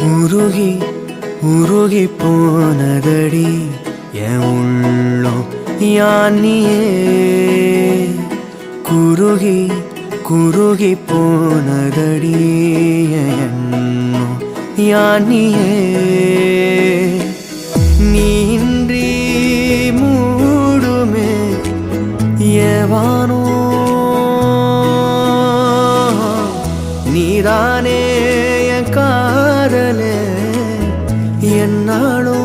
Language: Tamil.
உருகி உருகி போனதடி என் உள்ளம் யானியே குருகி குருகி போனதடி என் எண்ணம் யானியே நீன்றி மூடுமே ஏவானோ நீதானே என் காதலே என்னாலும்